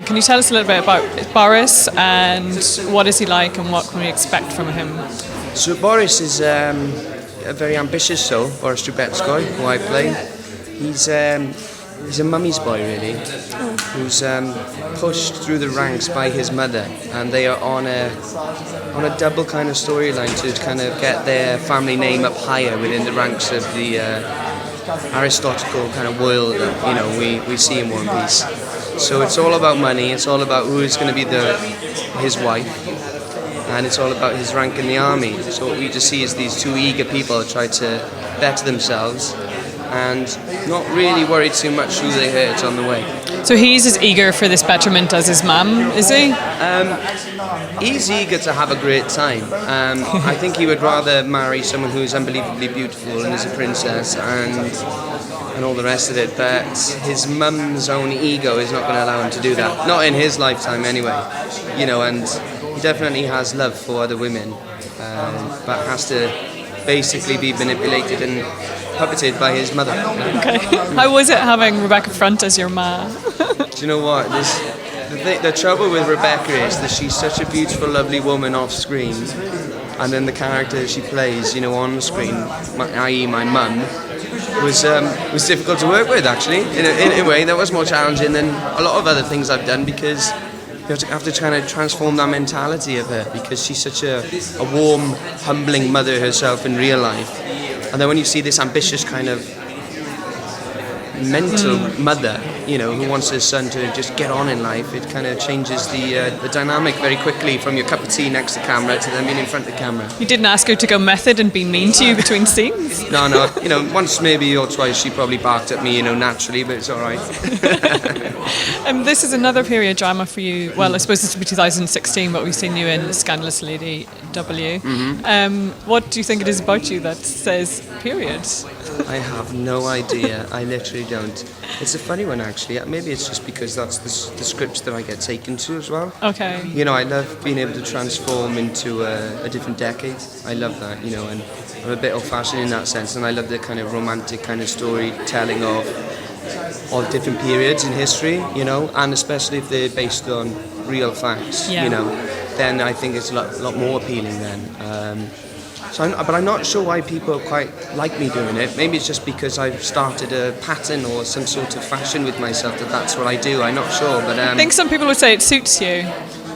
Can you tell us a little bit about Boris and what is he like and what can we expect from him? So Boris is a very ambitious soul, Boris Trubetskoy, who I play. He's a mummy's boy, really, who's pushed through the ranks by his mother, and they are on a double kind of storyline to kind of get their family name up higher within the ranks of the Aristotelical kind of world that we see in One Piece. So it's all about money. It's all about who is going to be his wife, and it's all about his rank in the army. So what we just see is these two eager people try to better themselves, and not really worried too much who they hurt on the way. So he's as eager for this betterment as his mum, is he? He's eager to have a great time. I think he would rather marry someone who's unbelievably beautiful and is a princess and all the rest of it, but his mum's own ego is not going to allow him to do that. Not in his lifetime anyway. And he definitely has love for other women, but has to basically be manipulated and puppeted by his mother. Okay. How was it having Rebecca Front as your ma? Do you know what? The trouble with Rebecca is that she's such a beautiful, lovely woman off screen, and then the character she plays, on screen, i.e. my mum, was difficult to work with, actually. In a way, that was more challenging than a lot of other things I've done, because you have to try to transform that mentality of her, because she's such a warm, humbling mother herself in real life. And then when you see this ambitious kind of mental mother, who wants her son to just get on in life, it kind of changes the dynamic very quickly from your cup of tea next to camera to then being in front of the camera. You didn't ask her to go method and be mean to you between scenes? No. Once maybe or twice she probably barked at me, naturally, but it's all right. This is another period drama for you. Well, I suppose this will be 2016, but we've seen you in Scandalous Lady W. Mm-hmm. What do you think it is about you that says period? I have no idea. I literally don't. It's a funny one, actually. Maybe it's just because that's the scripts that I get taken to as well. Okay. I love being able to transform into a different decade. I love that, and I'm a bit old-fashioned in that sense, and I love the kind of romantic kind of storytelling of different periods in history, and especially if they're based on real facts, then I think it's a lot more appealing then. But I'm not sure why people quite like me doing it. Maybe it's just because I've started a pattern or some sort of fashion with myself that's what I do. I'm not sure, but I think some people would say it suits you.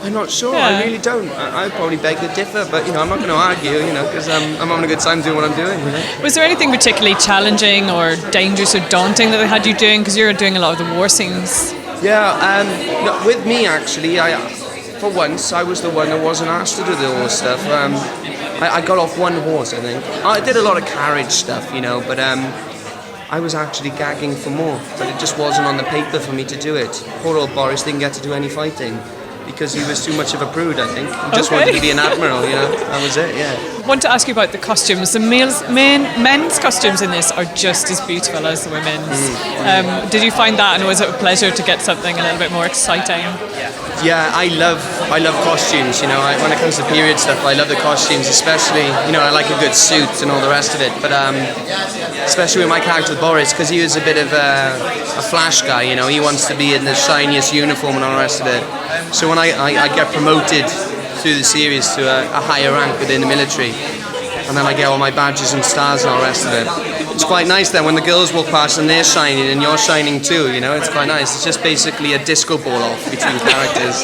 I'm not sure. Yeah. I really don't. I probably beg to differ, but I'm not going to argue. Because I'm having a good time doing what I'm doing. Was there anything particularly challenging or dangerous or daunting that they had you doing? Because you're doing a lot of the war scenes. Yeah. No, with me actually, for once I was the one that wasn't asked to do the horse stuff. I got off one horse, I think. I did a lot of carriage stuff, but I was actually gagging for more, but it just wasn't on the paper for me to do it. Poor old Boris didn't get to do any fighting because he was too much of a prude, I think. He just wanted to be an admiral, That was it, yeah. I want to ask you about the costumes. The men's costumes in this are just as beautiful as the women's. Did you find that, and was it a pleasure to get something a little bit more exciting? Yeah, I love costumes, when it comes to period stuff, I love the costumes, especially, I like a good suit and all the rest of it, but especially with my character Boris, because he was a bit of a flash guy, he wants to be in the shiniest uniform and all the rest of it. So when I get promoted through the series to a higher rank within the military, and then I get all my badges and stars and all the rest of it, it's quite nice then when the girls walk past and they're shining and you're shining too, it's quite nice. It's just basically a disco ball off between characters.